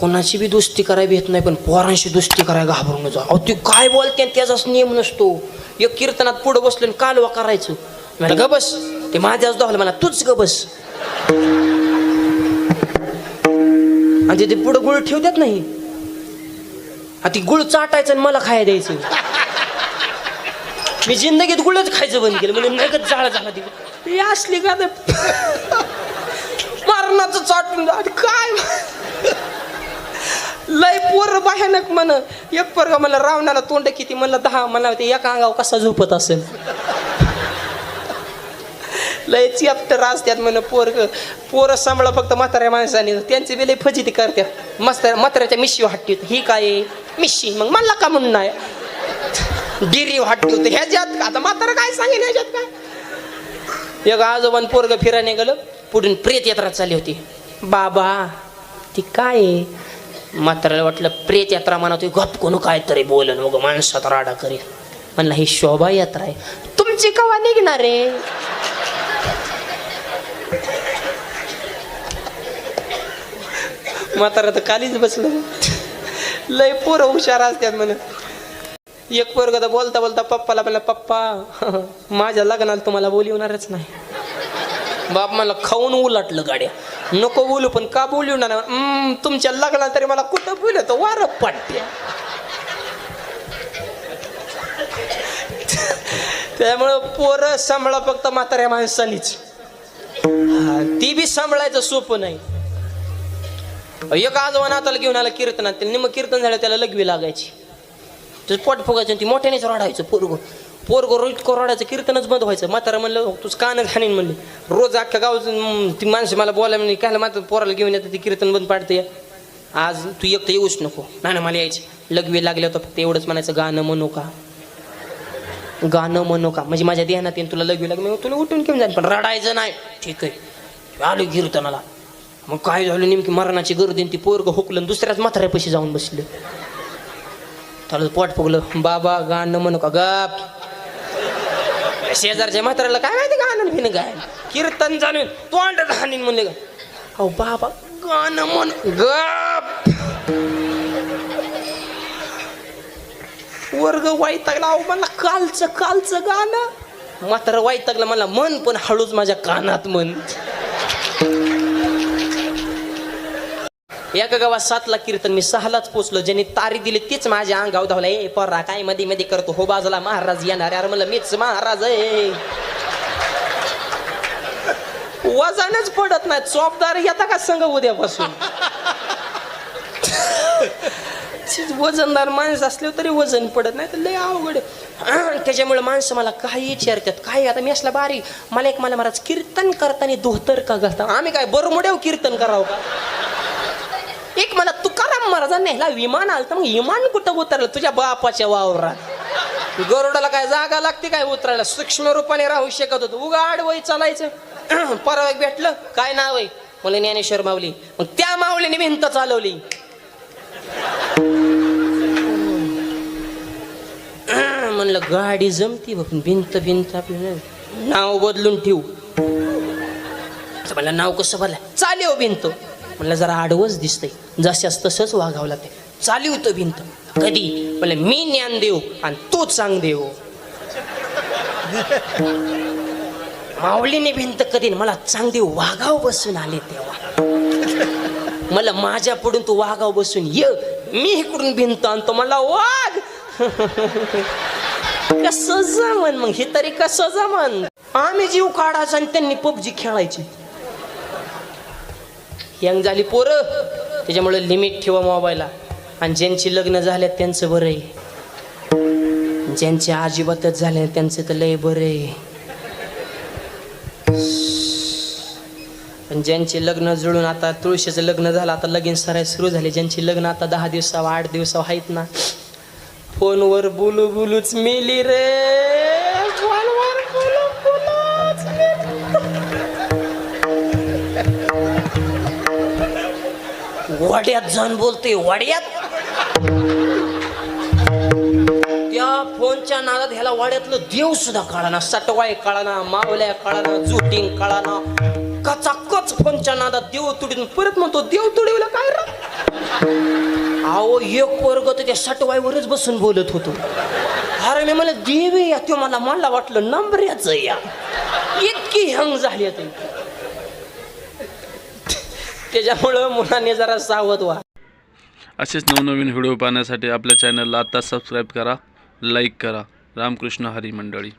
कोणाची बी दोस्ती करायला येत नाही, पण पोरांशी दोस्ती करायला घाबरून जा. अहो ती काय बोलते त्याचाच नियम नसतो. एक कीर्तनात पुढं बसलो आणि कालवा करायचं. मला ग बस, ते माझ्याच धावलं मला, तूच ग बस. आणि ते पुढं गुळ ठेवतात नाही, ती गुळ चाटायचं आणि मला खायला द्यायचं. मी जिंदगीत गुळच खायचं बंद केलं. म्हणजे नगद जाळा झाला ती असली का मरणाचं चाटून काय लय पोर भयानक म्हण. एक पोरगा मला रावणाला तोंड किती म्हणलं 10, मला ते एका अंगावर कसा झोपत असेल. लय चॅप्टर असतात म्हण पोरं सांभाळा फक्त म्हाताऱ्या माणसाने, त्यांचे बी लय फजिती करतात. म्हाताऱ्याच्या मिशी हट्टी होत, ही काय मिशी, मग मला का म्हणून नाही गिरी हट्टी होत ह्याच्यात. आता म्हातारा काय सांगेन ह्याच्यात काय. एक आजोबान पोरग फिरायला गेलं, पुढून प्रेत यात्रा चालली होती. बाबा ती काय म्हाताऱ्याला वाटलं प्रेत यात्रा म्हणतो, गप कोण काय तरी बोलन मग माणसात राडा करेल. म्हणला ही शोभा यात्रा आहे. तुमची कवा निघणार आहे. म्हातारा तर खालीच बसलं. लय पोरं हुशार असतात म्हण. एक पोरग तर बोलता बोलता पप्पाला म्हणला, पप्पा माझ्या लग्नाला तुम्हाला बोलवणारच नाही. बाप मला खाऊन उलटलं गाड्या, नको बोलू पण का बोलवणार. तुमच्या लग्नाला तरी मला कुठं बोलत वार पाट्या. त्यामुळं पोरं सांभाळा फक्त म्हाताऱ्या माणसानीच. ती बी सांभाळायचं सोपं नाही. एक आजोबा नाताला घेऊन आला कीर्तनात, त्याला निम कीर्तन झालं त्याला लघवी लागायची, तुझं पोट फुगायचं, ती मोठ्यानेच रडायचं. पोरग रोज रडायचं, कीर्तनच बंद व्हायचं. म्हातारा म्हणलं तुझं कान घाणीन म्हणले. रोज अख्ख्या गाव ती माणसं मला बोलायला म्हणली, काय मात्र पोराला घेऊन येतं ती कीर्तन बंद पाडते. आज तू एकटं येऊच नको. नाही मला यायचं. लघवी लागले होतं फक्त एवढंच म्हणायचं, गाणं म्हणू का, गाणं म्हणू का, म्हणजे माझ्या ध्यानात येईन तुला लघवी लागली, तुला उठून घेऊन जाईल पण रडायचं नाही. ठीक आहे. आलो कीर्तनाला. मग काय झालं नेमकी मरणाची गर्दी, ती पोरग हुकलं दुसऱ्याच म्हाताऱ्यापाशी जाऊन बसलं. त्याला पोट फुगलं. बाबा गाणं म्हणू का. गप. शेजारच्या म्हाताऱ्याला काय माहिती गाणं भिन गाय, कीर्तन जाणून तोंड घाणीन म्हणले का. अहो बाबा गाणं म्हण. गप. वर्ग वाईटागला. अहो मला कालचं गाणं. म्हातारा वाईटागला मला, मन पण हळूच माझ्या कानात म्हण. एका गावात 7 ला कीर्तन, मी 6 लाच पोचलो. ज्यांनी तारी दिली तीच माझ्या अंगावर धावला. ए पोरा काय मध्ये मध्ये करतो, हो बाजूला महाराज येणार. यार म्हणलं मीच महाराज आहे. वजनच पडत नाही. चोपदार येता का संघ उद्यापासून. वजनदार माणूस असले तरी वजन पडत नाही, तर लय अवघड. त्याच्यामुळे माणसं मला काही विचारतात, काय आता मी असला बारीक. मला एक महाराज कीर्तन करताना धोतर का घालता. आम्ही काय बरमुड्याव कीर्तन करावं का. एक मला तुकाराम महाराजांनी नेला विमान आलं, तर मग विमान कुठं उतरलं. तुझ्या बापाच्या वावरात. गरुडाला काय जागा लागते काय उतरायला. सूक्ष्म रूपाने राहू शकत होतो. उगाड वय चालायचं. परवा भेटलं, काय नाव आहे, मला ज्ञानेश्वर माऊली. मग त्या माऊलीने भिंत चालवली. म्हणलं गाडी जमती बघ, भिंत आपलं नाव बदलून ठेवू. म्हणलं नाव कसं बदलाय. चालेव भिंत. म्हणलं जरा आडवच दिसतंय, जशाच तसंच वागावं लागते. चालू होतं भिंत. कधी म्हणलं मी ज्ञान देऊ आणि तू सांग देऊ. माऊलीने भिंत कधी मला चांग देऊ वागाव बसून आले तेव्हा. मला माझ्या पुढून तू वागाव बसून ये, मी इकडून भिंत आणतो. मला वाघ कसं जमन मग हे तरी कसं जमन. आम्ही जीव काढायचा आणि त्यांनी पबजी खेळायची. यंग झाली पोरं, त्याच्यामुळे लिमिट ठेवा मोबाईलला. आणि ज्यांची लग्न झाल्यात त्यांचं बरं आहे, ज्यांचे अजिबातच झाले त्यांचं तर लय बरं आहे. पण ज्यांचे लग्न जुळून आता तुळशीचं लग्न झालं, आता लगीन सराय सुरू झाले. ज्यांची लग्न आता 10 दिवसावर 8 दिवसावर आहेत ना, फोनवर बोलूच मेली रे. फोनवर बोलूच वाड्यात जाऊन बोलते. वाड्यात त्या फोनच्या नादात ह्याला वाड्यातलं देव सुद्धा कळाना, सटवाय कळाना, मावल्या कळाना, जुटिंग कळाना. कचाकच फोनच्या नादात देव तुडीन. परत म्हणतो देव तुडीवलं काय रे. अहो एक पोरग तर त्या सटवाईवरच बसून बोलत होतो. अरे मी मला देवी या तो मला वाटलं नंबऱ्याचं या, इतकी हंग झाली आता. त्याच्यामुळं मुलांनी जरा सावध व्हा. असेच नवनवीन व्हिडिओ पाहण्यासाठी आपल्या चॅनलला आता सबस्क्राईब करा, लाईक करा. रामकृष्ण हरी मंडळी.